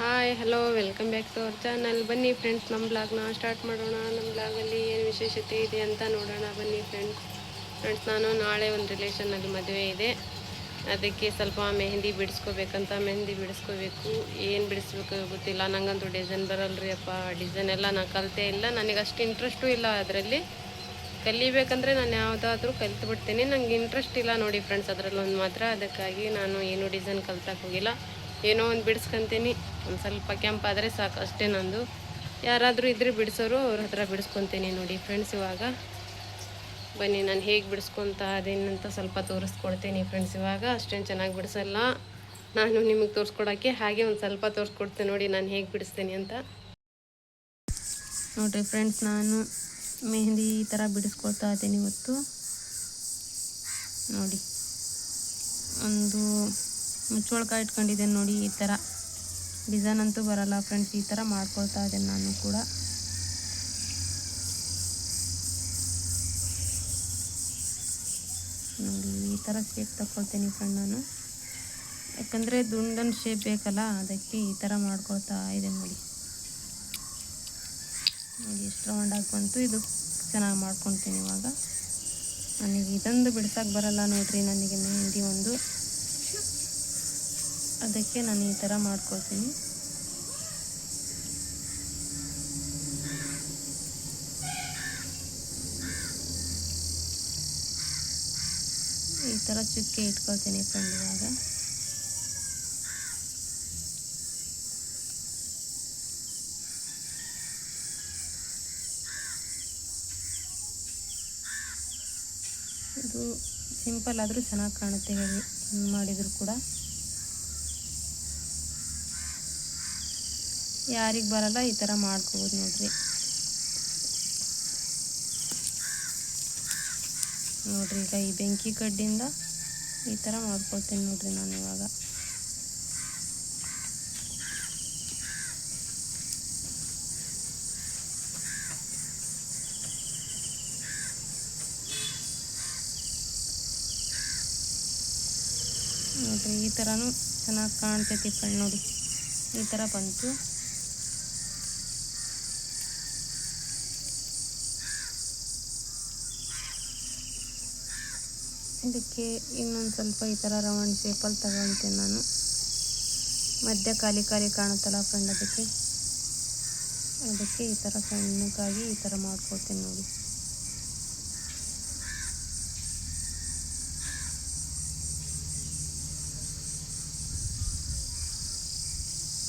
Hi hello welcome back to our channel. ಬನ್ನಿ friends, ನಮ್ಮ ಬ್ಲಾಗ್ನ ಸ್ಟಾರ್ಟ್ ಮಾಡೋಣ. ನಮ್ಮ ಬ್ಲಾಗಲ್ಲಿ ಏನು ವಿಶೇಷತೆ ಇದೆ ಅಂತ ನೋಡೋಣ ಬನ್ನಿ ಫ್ರೆಂಡ್ಸ್. ನಾನು ನಾಳೆ ಒಂದು ರಿಲೇಷನ್ನಲ್ಲಿ ಮದುವೆ ಇದೆ, ಅದಕ್ಕೆ ಸ್ವಲ್ಪ ಮೆಹಂದಿ ಬಿಡಿಸ್ಕೋಬೇಕು. ಏನು ಬಿಡಿಸ್ಬೇಕು ಗೊತ್ತಿಲ್ಲ, ನನಗಂತೂ ಡಿಸೈನ್ ಬರಲ್ರಿ ಅಪ್ಪ. ಡಿಸೈನ್ ಎಲ್ಲ ನಾನು ಕಲಿತೇ ಇಲ್ಲ, ನನಗೆ ಅಷ್ಟು ಇಂಟ್ರೆಸ್ಟು ಇಲ್ಲ ಅದರಲ್ಲಿ. ಕಲಿಬೇಕಂದ್ರೆ ನಾನು ಯಾವುದಾದ್ರೂ ಕಲಿತು ಬಿಡ್ತೀನಿ, ನನಗೆ ಇಂಟ್ರೆಸ್ಟ್ ಇಲ್ಲ ನೋಡಿ ಫ್ರೆಂಡ್ಸ್ ಅದರಲ್ಲೊಂದು ಮಾತ್ರ. ಅದಕ್ಕಾಗಿ ನಾನು ಏನು ಡಿಸೈನ್ ಕಲ್ತಕ್ಕೆ ಹೋಗಿಲ್ಲ, ಏನೋ ಒಂದು ಬಿಡಿಸ್ಕೊತೀನಿ. ಒಂದು ಸ್ವಲ್ಪ ಕೆಂಪಾದರೆ ಸಾಕು ಅಷ್ಟೇ ನಂದು. ಯಾರಾದರೂ ಇದ್ದರೆ ಬಿಡಿಸೋರು, ಅವ್ರ ಹತ್ರ ಬಿಡಿಸ್ಕೊತೀನಿ ನೋಡಿ ಫ್ರೆಂಡ್ಸ್. ಇವಾಗ ಬನ್ನಿ, ನಾನು ಹೇಗೆ ಬಿಡಿಸ್ಕೊತಾ ಅದೇನಂತ ಸ್ವಲ್ಪ ತೋರಿಸ್ಕೊಡ್ತೀನಿ ಫ್ರೆಂಡ್ಸ್. ಇವಾಗ ಅಷ್ಟೇನು ಚೆನ್ನಾಗಿ ಬಿಡಿಸಲ್ಲ ನಾನು ನಿಮಗೆ ತೋರಿಸ್ಕೊಡೋಕ್ಕೆ, ಹಾಗೆ ಒಂದು ಸ್ವಲ್ಪ ತೋರಿಸ್ಕೊಡ್ತೀನಿ ನೋಡಿ ನಾನು ಹೇಗೆ ಬಿಡಿಸ್ತೀನಿ ಅಂತ. ನೋಡಿರಿ ಫ್ರೆಂಡ್ಸ್, ನಾನು ಮೆಹಂದಿ ಈ ಥರ ಬಿಡಿಸ್ಕೊಳ್ತಾ ಇದ್ದೀನಿ ಇವತ್ತು. ನೋಡಿ, ಒಂದು ಮುಚ್ಚೊಳಕಾಯಿ ಇಟ್ಕೊಂಡಿದ್ದೇನೆ ನೋಡಿ. ಈ ಥರ ಡಿಸೈನ್ ಅಂತೂ ಬರಲ್ಲ ಫ್ರೆಂಡ್ಸ್, ಈ ಥರ ಮಾಡ್ಕೊಳ್ತಾ ಇದ್ದೇನೆ ನಾನು ಕೂಡ. ನೋಡಿ, ಈ ಥರ ಶೇಪ್ ತಗೊಳ್ತೀನಿ ಫ್ರೆಂಡ್ ನಾನು, ಯಾಕಂದರೆ ದುಂಡನ್ ಶೇಪ್ ಬೇಕಲ್ಲ, ಅದಕ್ಕೆ ಈ ಥರ ಮಾಡ್ಕೊಳ್ತಾ ಇದ್ದೇನೆ ನೋಡಿ. ಎಷ್ಟು ರೌಂಡಾಗಿ ಬಂತು, ಇದು ಚೆನ್ನಾಗಿ ಮಾಡ್ಕೊತೀನಿ. ಇವಾಗ ನನಗೆ ಇದೊಂದು ಬಿಡ್ಸೋಕೆ ಬರಲ್ಲ ನೋಡಿರಿ, ನನಗೆ ಮೆಹಂದಿ ಒಂದು, ಅದಕ್ಕೆ ನಾನು ಈ ಥರ ಮಾಡ್ಕೊಳ್ತೀನಿ. ಈ ಥರ ಚುಕ್ಕೆ ಇಟ್ಕೊಳ್ತೀನಿ ಫ್ರೆಂಡ್. ಇವಾಗ ಇದು ಸಿಂಪಲ್ ಆದರೂ ಚೆನ್ನಾಗಿ ಕಾಣುತ್ತೆ, ಹೇಳಿ ಮಾಡಿದರೂ ಕೂಡ. ಯಾರಿಗೆ ಬರಲ್ಲ ಈ ಥರ ಮಾಡ್ಕೋಬೋದು ನೋಡ್ರಿ. ಈಗ ಈ ಬೆಂಕಿ ಕಡ್ಡಿಯಿಂದ ಈ ಥರ ಮಾಡ್ಕೊಳ್ತೀನಿ ನೋಡ್ರಿ ನಾನು ಇವಾಗ. ನೋಡ್ರಿ, ಈ ಥರನೂ ಚೆನ್ನಾಗಿ ಕಾಣ್ತೈತಿ ಫ್ರೆಂಡ್. ನೋಡಿ, ಈ ಥರ ಬಂತು. ಇದಕ್ಕೆ ಇನ್ನೊಂದು ಸ್ವಲ್ಪ ಈ ಥರ ರೌಂಡ್ ಶೇಪಲ್ಲಿ ತಗೊಳ್ತೇನೆ ನಾನು. ಮಧ್ಯ ಖಾಲಿ ಕಾಣುತ್ತಲ್ಲ ಫ್ರೆಂಡ್, ಅದಕ್ಕೆ ಈ ಥರ ಸಣ್ಣಕ್ಕಾಗಿ ಈ ಥರ ಮಾಡ್ಕೊಳ್ತೇನೆ ನೋಡಿ.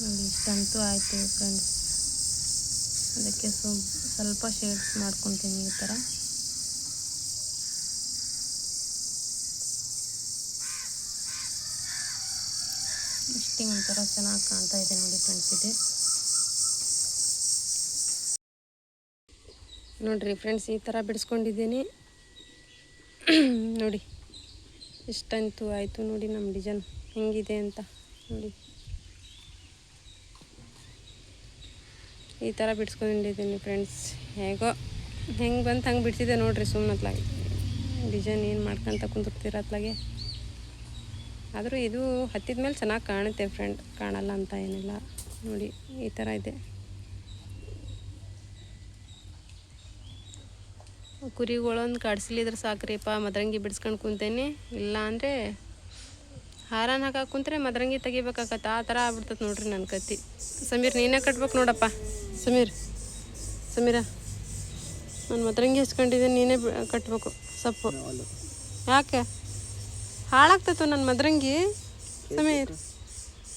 ನೋಡಿ, ಇಷ್ಟಂತೂ ಆಯಿತು ಫ್ರೆಂಡ್ಸ್. ಅದಕ್ಕೆ ಸ್ವಲ್ಪ ಶೇಡ್ಸ್ ಮಾಡ್ಕೊತೀನಿ ಈ ಥರ. ಇಷ್ಟೇ ಒಂಥರ ಚೆನ್ನಾಗಿ ಕಾಣ್ತಾ ಇದೆ ನೋಡಿ ಫ್ರೆಂಡ್ಸ್. ಇದೆ ನೋಡಿರಿ ಫ್ರೆಂಡ್ಸ್, ಈ ಥರ ಬಿಡಿಸ್ಕೊಂಡಿದ್ದೀನಿ ನೋಡಿ. ಇಷ್ಟಂತೂ ಆಯಿತು ನೋಡಿ, ನಮ್ಮ ಡಿಸೈನ್ ಹೆಂಗಿದೆ ಅಂತ ನೋಡಿ. ಈ ಥರ ಬಿಡಿಸ್ಕೊಂಡಿದ್ದೀನಿ ಫ್ರೆಂಡ್ಸ್. ಹೆಂಗೆ ಬಂತು ಹಂಗೆ ಬಿಡ್ತಿದ್ದೆ ನೋಡಿರಿ. ಸುಮ್ಮನತ್ಲಾಗೆ ಡಿಸೈನ್ ಏನು ಮಾಡ್ಕೊತ ಕುಂತಿರ್ತೀರ ಅತ್ಲಾಗೆ. ಆದರೂ ಇದು ಹತ್ತಿದ ಮೇಲೆ ಚೆನ್ನಾಗಿ ಕಾಣುತ್ತೆ ಫ್ರೆಂಡ್, ಕಾಣಲ್ಲ ಅಂತ ಏನಿಲ್ಲ ನೋಡಿ. ಈ ಥರ ಇದೆ. ಕುರಿಗಳೊಂದು ಕಡಿಸ್ಲಿದ್ರೆ ಸಾಕ್ರಿಪ್ಪ, ಮದರಂಗಿ ಬಿಡಿಸ್ಕೊಂಡು ಕುಂತೇನೆ. ಇಲ್ಲ ಅಂದರೆ ಹಾರಾನ ಹಾಕಕ್ಕೆ ಕುಂತ್ರೆ ಮದರಂಗಿ ತೆಗಿಬೇಕಾಗತ್ತೆ, ಆ ಥರ ಆಗ್ಬಿಡ್ತದೆ ನೋಡ್ರಿ ನನ್ನ ಕತ್ತಿ. ಸಮೀರ್, ನೀನೇ ಕಟ್ಬೇಕು ನೋಡಪ್ಪ. ಸಮೀರ, ನಾನು ಮದರಂಗಿ ಹಚ್ಕೊಂಡಿದ್ದೀನಿ, ನೀನೇ ಕಟ್ಟಬೇಕು ಸೊಪ್ಪು. ಯಾಕೆ ಹಾಳಾಗ್ತೈತು ನನ್ನ ಮದರಂಗಿ? ಸಮೀರ್,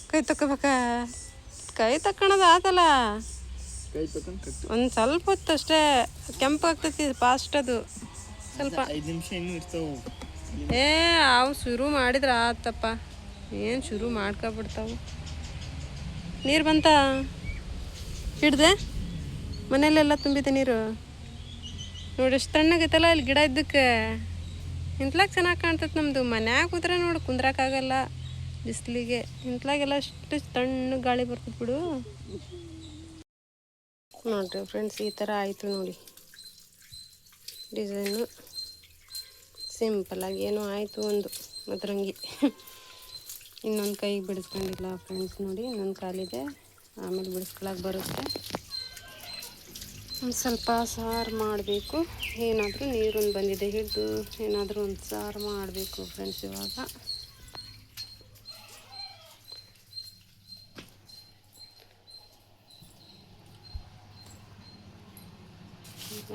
ಕೈ ತಗೋಬೇಕಾ? ಕೈ ತಕ್ಕೊಳೋದು ಆತಲ್ಲ, ಒಂದು ಸ್ವಲ್ಪ ಹೊತ್ತು ಅಷ್ಟೇ. ಕೆಂಪು ಆಗ್ತೈತಿ ಫಾಸ್ಟ್, ಅದು ಸ್ವಲ್ಪ 5 ನಿಮಿಷ ಇನ್ನೂ ಇರ್ತಾವೆ. ಅವು ಶುರು ಮಾಡಿದ್ರೆ ಆತಪ್ಪ, ಏನು ಶುರು ಮಾಡ್ಕೊಬಿಡ್ತಾವೆ. ನೀರು ಬಂತ ಹಿಡ್ದೆ, ಮನೆಯಲ್ಲೆಲ್ಲ ತುಂಬಿದೆ ನೀರು. ನೋಡಿ ಎಷ್ಟು ತಣ್ಣಗೈತಲ್ಲ ಇಲ್ಲಿ ಗಿಡ ಇದ್ದಕ್ಕೆ. ಇಂತ್ಲಾಗ ಚೆನ್ನಾಗಿ ಕಾಣ್ತೈತೆ ನಮ್ಮದು. ಮನ್ಯಾಗ ಕೂತ್ರೆ ನೋಡಿ ಕುಂದ್ರಕ್ಕಾಗಲ್ಲ ಬಿಸಿಲಿಗೆ. ಇಂತ್ಲಾಗೆಲ್ಲ ಅಷ್ಟು ತಣ್ಣಗೆ ಗಾಳಿ ಬರ್ತದೆ ಬಿಡು. ನೋಡಿರಿ ಫ್ರೆಂಡ್ಸ್, ಈ ಥರ ಆಯಿತು ನೋಡಿ ಡಿಸೈನು. ಸಿಂಪಲ್ಲಾಗಿ ಏನೋ ಆಯಿತು ಒಂದು ಮದರಂಗಿ. ಇನ್ನೊಂದು ಕೈಗೆ ಬಿಡಿಸ್ಕೊಂಡಿಲ್ಲ ಫ್ರೆಂಡ್ಸ್. ನೋಡಿ, ಇನ್ನೊಂದು ಕಾಲಿದೆ, ಆಮೇಲೆ ಬಿಡಿಸ್ಕೊಳಕ್ಕೆ ಬರುತ್ತೆ. ಒಂದು ಸ್ವಲ್ಪ ಸಾರು ಮಾಡಬೇಕು. ಏನಾದರೂ ನೀರೊಂದು ಬಂದಿದೆ ಹಿಡಿದು ಏನಾದರೂ ಒಂದು ಸಾರು ಮಾಡಬೇಕು ಫ್ರೆಂಡ್ಸ್. ಇವಾಗ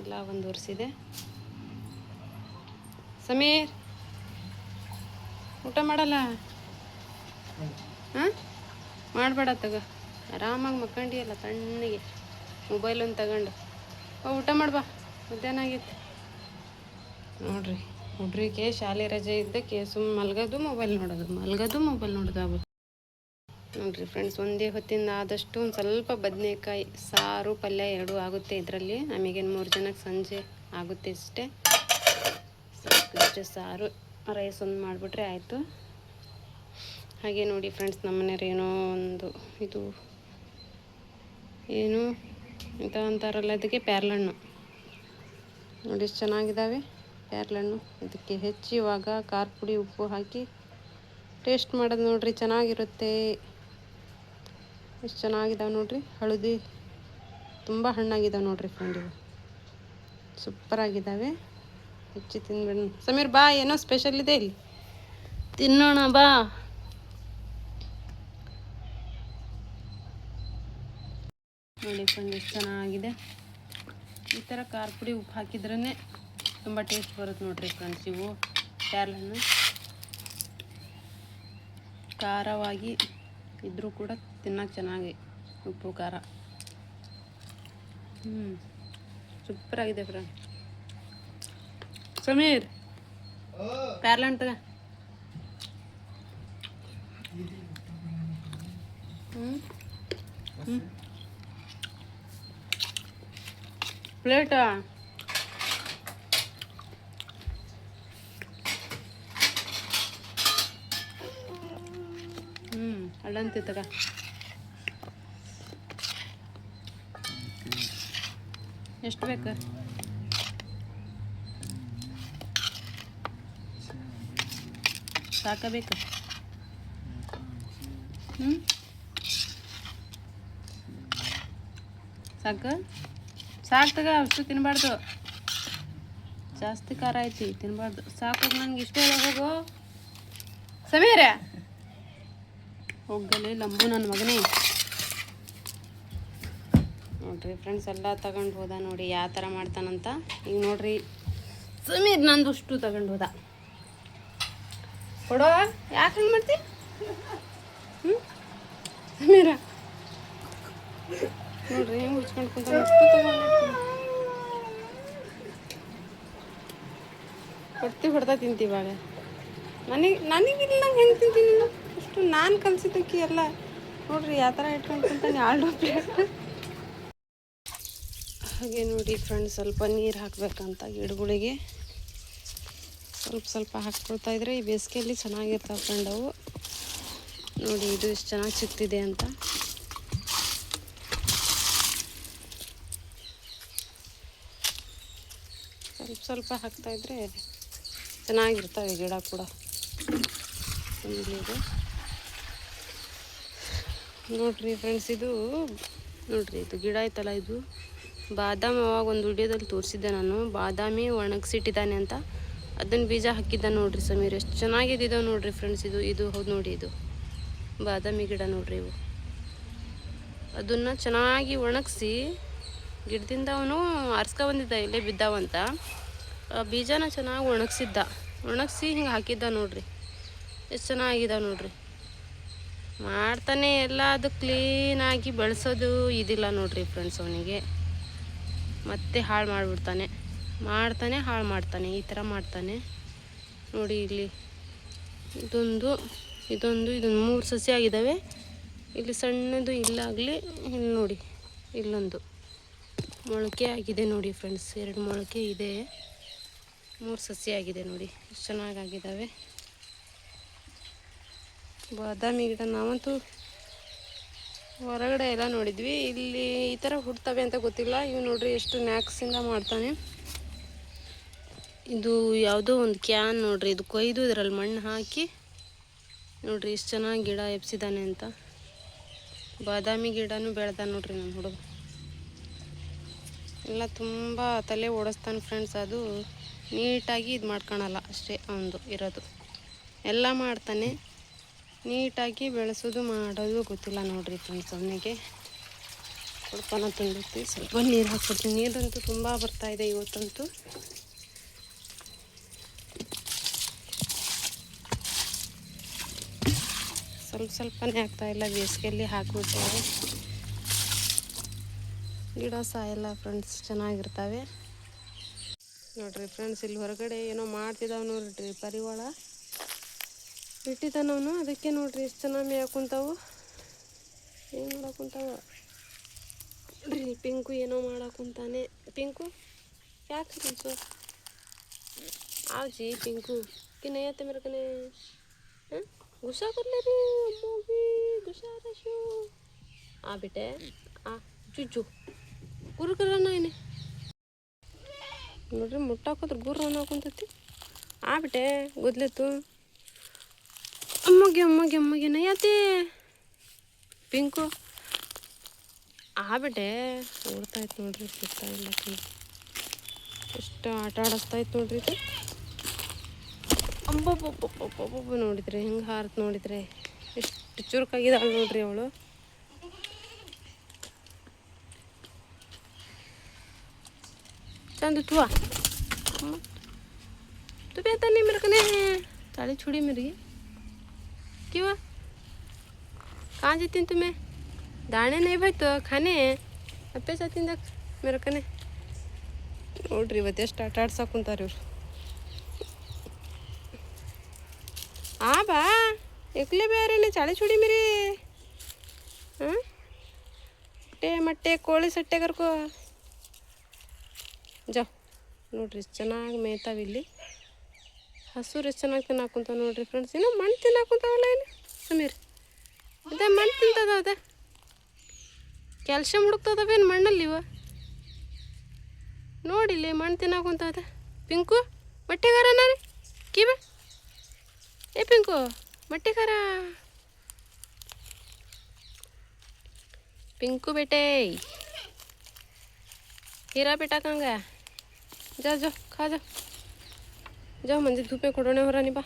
ಎಲ್ಲ ಒಂದು ವರ್ಷಿದೆ. ಸಮೀರ್ ಊಟ ಮಾಡಲ್ಲ? ಹಾಂ, ಮಾಡಬೇಡ ತಗೋ. ಆರಾಮಾಗಿ ಮಕ್ಕಂಡಿಯಲ್ಲ ತಣ್ಣಗೆ ಮೊಬೈಲ್ ಒಂದು ತಗೊಂಡು. ಊಟ ಮಾಡ್ಬಾ, ಮಧ್ಯಾಹ್ನ ಆಗೈತೆ ನೋಡ್ರಿ. ಹುಡ್ರಿಗೆ ಶಾಲೆ ರಜೆ ಇದ್ದಕ್ಕೆ ಮಲ್ಗೋದು ಮೊಬೈಲ್ ನೋಡೋದು ಆಗ್ಬೋದು ನೋಡ್ರಿ ಫ್ರೆಂಡ್ಸ್. ಒಂದೇ ಹೊತ್ತಿಂದ ಆದಷ್ಟು ಒಂದು ಸ್ವಲ್ಪ ಬದನೆಕಾಯಿ ಸಾರು ಪಲ್ಯ ಎರಡೂ ಆಗುತ್ತೆ ಇದರಲ್ಲಿ. ನಮಗೇನು 3 ಜನಕ್ಕೆ ಸಂಜೆ ಆಗುತ್ತೆ ಇಷ್ಟೇ. ಸಾರು ರೈಸ್ ಒಂದು ಮಾಡಿಬಿಟ್ರೆ ಆಯಿತು. ಹಾಗೆ ನೋಡಿ ಫ್ರೆಂಡ್ಸ್, ನಮ್ಮನೆಯವ್ರು ಏನೋ ಒಂದು ಇದು ಏನು ಇಂಥ ಅಂತಾರಲ್ಲ, ಅದಕ್ಕೆ ಪ್ಯಾರ್ಲಣ್ಣು ನೋಡಿ ಎಷ್ಟು ಚೆನ್ನಾಗಿದ್ದಾವೆ ಪ್ಯಾರ್ಲಣ್ಣು. ಇದಕ್ಕೆ ಹೆಚ್ಚಿ ಇವಾಗ ಖಾರ ಪುಡಿ ಉಪ್ಪು ಹಾಕಿ ಟೇಸ್ಟ್ ಮಾಡೋದು ನೋಡ್ರಿ, ಚೆನ್ನಾಗಿರುತ್ತೆ. ಎಷ್ಟು ಚೆನ್ನಾಗಿದ್ದಾವೆ ನೋಡ್ರಿ. ಹಳದಿ ತುಂಬ ಹಣ್ಣಾಗಿದ್ದಾವೆ ನೋಡ್ರಿ ಫ್ರೆಂಡ್. ಇವು ಸೂಪರಾಗಿದ್ದಾವೆ. ಹೆಚ್ಚಿ ತಿಂದ್ಬಿಡ. ಸಮೀರ್ ಬಾ, ಏನೋ ಸ್ಪೆಷಲ್ ಇದೆ ಇಲ್ಲಿ, ತಿನ್ನೋಣ ಬಾ. ನೋಡಿ ಫ್ರೆಂಡ್, ಎಷ್ಟು ಚೆನ್ನಾಗಿದೆ. ಈ ಥರ ಖಾರ ಪುಡಿ ಉಪ್ಪು ಹಾಕಿದ್ರೇ ತುಂಬ ಟೇಸ್ಟ್ ಬರುತ್ತೆ ನೋಡ್ರಿ ಫ್ರೆಂಡ್ಸ್. ಇವು ಪ್ಯಾರ್ಲಣ್ಣು ಖಾರವಾಗಿ ಇದ್ದರೂ ಕೂಡ ತಿನ್ನೋಕೆ ಚೆನ್ನಾಗಿ ಉಪ್ಪು ಖಾರ ಸೂಪರಾಗಿದೆ ಫ್ರೆಂಡ್. ಸಮೀರ್ ಪ್ಯಾರ್ಲಣ್ಣು ತಗ. ಪ್ಲೇಟಾ? ಅಲ್ಲಂತಿ ತಗ. ಎಷ್ಟು ಬೇಕು? ಸಾಕಬೇಕು. ಸಾಕು ತಗ. ಅಷ್ಟು ತಿನ್ನಬಾರ್ದು, ಜಾಸ್ತಿ ಖಾರ ಐತಿ, ತಿನ್ನಬಾರ್ದು. ಸಾಕು, ನನಗೆ ಇಷ್ಟ ಇಲ್ಲ. ಹೋಗು ಸಮೀರ, ಹೋಗಲೇ ಲಂಬು ನನ್ನ ಮಗನೇ. ನೋಡ್ರಿ ಫ್ರೆಂಡ್ಸ್, ಎಲ್ಲ ತಗೊಂಡು ಹೋದ ನೋಡಿ ಯಾವ ಥರ ಮಾಡ್ತಾನಂತ. ಈಗ ನೋಡ್ರಿ ಸಮೀರ್ ನಂದು ಅಷ್ಟು ತಗೊಂಡು ಹೋದ. ಕೊಡೋ, ಯಾಕೆ ಹಂಗೆ ಮಾಡ್ತಿ ಸಮೀರ? ನೋಡ್ರಿ ಹೆಂಗೆ ಉಚ್ಕೊಂಡು ಕುಂತ. ಅಷ್ಟು ತಗೊಂಡು ಹೊಡ್ತಾ ತಿಂತೀವಿ. ಇವಾಗ ನನಗಿಲ್ಲ ಹೆಂಗೆ ತಿಂತೀನಿ ಅಷ್ಟು. ನಾನು ಕಲಿಸಿದ್ದಕ್ಕೆ ಎಲ್ಲ ನೋಡ್ರಿ ಯಾವ ಥರ ಇಟ್ಕೊಂಡು ಕುಂತಾನೆ ಆಲ್ಡೋ ಪ್ಲೇಟ್. ಹಾಗೆ ನೋಡಿ ಫ್ರೆಂಡ್ಸ್, ಸ್ವಲ್ಪ ನೀರು ಹಾಕಬೇಕಂತ ಗಿಡಗಳಿಗೆ ಸ್ವಲ್ಪ ಹಾಕ್ಕೊಳ್ತಾ ಇದ್ರೆ ಈ ಬೇಸಿಗೆಯಲ್ಲಿ ಚೆನ್ನಾಗಿರ್ತಾವೆ ಫ್ರೆಂಡ್ ಅವು. ನೋಡಿ ಇದು ಎಷ್ಟು ಚೆನ್ನಾಗಿ ಸಿಗ್ತಿದೆ ಅಂತ. ಸ್ವಲ್ಪ ಹಾಕ್ತಾಯಿದ್ರೆ ಚೆನ್ನಾಗಿರ್ತವೆ ಗಿಡ ಕೂಡ. ಇದು ನೋಡ್ರಿ ಫ್ರೆಂಡ್ಸ್, ಇದು ನೋಡ್ರಿ ಇದು ಗಿಡ ಐತಲ್ಲ, ಇದು ಬಾದಾಮಿ. ಅವಾಗ ಒಂದು ವಿಡಿಯೋದಲ್ಲಿ ತೋರಿಸಿದ್ದೆ ನಾನು, ಬಾದಾಮಿ ಒಣಗಿಸಿಟ್ಟಿದ್ದಾನೆ ಅಂತ. ಅದನ್ನು ಬೀಜ ಹಾಕಿದ್ದ ನೋಡ್ರಿ ಸಮೀರ್. ಎಷ್ಟು ಚೆನ್ನಾಗಿದ್ದಾವೆ ನೋಡ್ರಿ ಫ್ರೆಂಡ್ಸ್. ಇದು ಹೌದು ನೋಡಿ, ಇದು ಬಾದಾಮಿ ಗಿಡ ನೋಡ್ರಿ. ಇವು ಅದನ್ನು ಚೆನ್ನಾಗಿ ಒಣಗಿಸಿ ಗಿಡದಿಂದ ಅವನು ಆರಿಸ್ಕೊ ಬಂದಿದ್ದ, ಇಲ್ಲೇ ಬಿದ್ದಾವಂತ. ಬೀಜನ ಚೆನ್ನಾಗಿ ಒಣಗಿಸಿ ಹಿಂಗೆ ಹಾಕಿದ್ದ ನೋಡ್ರಿ. ಎಷ್ಟು ಚೆನ್ನಾಗಿದ್ದಾವೆ ನೋಡ್ರಿ. ಮಾಡ್ತಾನೆ ಎಲ್ಲ ಅದು ಕ್ಲೀನಾಗಿ ಬೆಳೆಸೋದು ಇದಿಲ್ಲ ನೋಡ್ರಿ ಫ್ರೆಂಡ್ಸ್. ಅವನಿಗೆ ಮತ್ತೆ ಹಾಳು ಮಾಡಿಬಿಡ್ತಾನೆ, ಹಾಳು ಮಾಡ್ತಾನೆ, ಈ ಥರ ಮಾಡ್ತಾನೆ ನೋಡಿ. ಇಲ್ಲಿ ಇದೊಂದು 3 ಸಸಿ ಆಗಿದ್ದಾವೆ. ಇಲ್ಲಿ ಸಣ್ಣದು ಇಲ್ಲಾಗಲಿ, ಇಲ್ಲಿ ನೋಡಿ ಇಲ್ಲೊಂದು ಮೊಳಕೆ ಆಗಿದೆ ನೋಡಿ ಫ್ರೆಂಡ್ಸ್. 2 ಮೊಳಕೆ ಇದೆ, 3 ಸಸಿ ಆಗಿದೆ ನೋಡಿ. ಎಷ್ಟು ಚೆನ್ನಾಗಿದ್ದಾವೆ ಬಾದಾಮಿ ಗಿಡ. ನಾವಂತೂ ಹೊರಗಡೆ ಎಲ್ಲ ನೋಡಿದ್ವಿ, ಇಲ್ಲಿ ಈ ಥರ ಹುಡ್ತವೆ ಅಂತ ಗೊತ್ತಿಲ್ಲ. ಇವು ನೋಡ್ರಿ ಎಷ್ಟು ನ್ಯಾಕ್ಸಿಂದ ಮಾಡ್ತಾನೆ. ಇದು ಯಾವುದೋ ಒಂದು ಕ್ಯಾನ್ ನೋಡ್ರಿ, ಇದು ಕೊಯ್ದು ಇದರಲ್ಲಿ ಮಣ್ಣು ಹಾಕಿ ನೋಡ್ರಿ ಎಷ್ಟು ಚೆನ್ನಾಗಿ ಗಿಡ ಎಬ್ಸಿದ್ದಾನೆ ಅಂತ. ಬಾದಾಮಿ ಗಿಡನೂ ಬೆಳೆದ ನೋಡ್ರಿ ನಮ್ಮ ಹುಡುಗ. ಎಲ್ಲ ತುಂಬ ತಲೆ ಓಡಿಸ್ತಾನೆ ಫ್ರೆಂಡ್ಸ್. ಅದು ನೀಟಾಗಿ ಇದು ಮಾಡ್ಕೊಳಲ್ಲ ಅಷ್ಟೇ ಒಂದು ಇರೋದು. ಎಲ್ಲ ಮಾಡ್ತಾನೆ, ನೀಟಾಗಿ ಬೆಳೆಸೋದು ಮಾಡೋದು ಗೊತ್ತಿಲ್ಲ ನೋಡ್ರಿ ಫ್ರೆಂಡ್ಸ್. ಅವನಿಗೆ ಕೊಡ್ಪಾನ ತುಂಬಿರ್ತೀವಿ. ಸ್ವಲ್ಪ ನೀರು ಹಾಕ್ಕೊಡ್ತೀನಿ. ನೀರಂತೂ ತುಂಬ ಬರ್ತಾಯಿದೆ ಇವತ್ತಂತೂ. ಸ್ವಲ್ಪನೇ ಆಗ್ತಾಯಿಲ್ಲ, ಬೇಸಿಗೆಯಲ್ಲಿ ಹಾಕ್ಬಿಟ್ಟೆ. ಗಿಡ ಸಾಯಲ್ಲ ಫ್ರೆಂಡ್ಸ್, ಚೆನ್ನಾಗಿರ್ತವೆ ನೋಡ್ರಿ ಫ್ರೆಂಡ್ಸ್. ಇಲ್ಲಿ ಹೊರಗಡೆ ಏನೋ ಮಾಡ್ತಿದ್ದಾವೆ ನೋಡ್ರಿ, ಪರಿವಾಳ ಬಿಟ್ಟಿದ್ದಾನವನು. ಅದಕ್ಕೆ ನೋಡ್ರಿ ಎಷ್ಟು ಚೆನ್ನಾಗಿ ಮೇಯಕ್ಕುಂತಾವು. ಏನು ಮಾಡಕ್ಕುಂತಾವ ನೋಡ್ರಿ. ಪಿಂಕು ಏನೋ ಮಾಡಕ್ಕುಂತಾನೆ. ಪಿಂಕು ಯಾಕೆ ಫ್ರೆಂಡ್ಸು ಆವ್ಜಿ ಪಿಂಕು ಕಿನ್ನಯ್ಯತ್ತೆ ಮೇರಕನೆ ಗುಸ್ಸಾ ಬರ್ಲೆ ರೀ ಅಮ್ಮೋಗಿ ಗುಸಾರಶು ಆ ಬಿಟ್ಟೆ ಆ ಚುಚ್ಚು ಗುರುಗರನ ಏನೇ ನೋಡ್ರಿ. ಮುಟ್ಟಾಕೋದ್ರೆ ಗುರ್ರನ ಹಾಕೊಂತತಿ. ಆ ಬಿಟ್ಟೆ ಗೊದ್ಲೆತ್ತು ಅಮ್ಮಗೆ ನಯ್ಯತಿ ಪಿಂಕು. ಆ ಬಿಟ್ಟೆ ಓಡ್ತಾಯಿತ್ತು ನೋಡ್ರಿ, ಸಿಗ್ತಾ ಇಲ್ಲ. ಎಷ್ಟು ಆಟ ಆಡಿಸ್ತಾಯಿತ್ತು ನೋಡ್ರಿ ಇದು. ಅಬ್ಬಬ್ಬಬ್ಬಬ್ಬಬ್ಬ ನೋಡಿದ್ರೆ ಹೆಂಗೆ ಹಾರತ್ ನೋಡಿದ್ರೆ, ಎಷ್ಟು ಚುರುಕಾಗಿದ್ದಾಳೆ ನೋಡ್ರಿ ಅವಳು. चंद तुआ तू बेहतर नहीं मेरे कने ताली छुड़ी मेरी क्यों कहाँ जाती तुम्हें दाने नहीं भाई तो खाने अपे जाती तक मेरे कने ನೋಡ್ರಿ ಇವತ್ತು ಎಷ್ಟು ಆಟ ಆಡ್ಸಕ್ಕುಂತಾರೆ ಇವ್ರು. ಆ ಬಾ एकले ಬೇರೆ ಚಾಳಿ छुड़ी मेरी हाँ ಮಟ್ಟೆ ಕೋಳಿ ಸಟ್ಟೆ ಕರ್ಕೋ ಜಾವ್. ನೋಡ್ರಿ ಎಷ್ಟು ಚೆನ್ನಾಗಿ ಮೇಯ್ತಾವೆ ಇಲ್ಲಿ. ಹಸುರು ಎಷ್ಟು ಚೆನ್ನಾಗಿ ತಿನ್ನಾಕುಂತಾವ ನೋಡ್ರಿ ಫ್ರೆಂಡ್ಸ್. ಇನ್ನೂ ಮಣ್ಣು ತಿನ್ನಾಕುಂತಾವಲ್ಲ ಇಲ್ಲಿ ಸಮೀರ್. ಅದೇ ಮಣ್ಣು ತಿಂತದ, ಅದೇ ಕ್ಯಾಲ್ಶಿಯಂ ಹುಡುಕ್ತದವೇನು ಮಣ್ಣಲ್ಲಿ ಇವ. ನೋಡಿಲ್ಲಿ ಮಣ್ಣು ತಿನ್ನಾಕುಂತದ. ಪಿಂಕು ಮಟ್ಟೆಗಾರ ನಾನೇ ಕಿವ ಏ ಪಿಂಕು ಮಟ್ಟೆಗಾರ पिंकू बेटे हीरा बेटा कहाँ गया? जाओ जाओ खा जाओ, जाओ मंदिर धूप में खड़ोने हो रहा नहीं बा।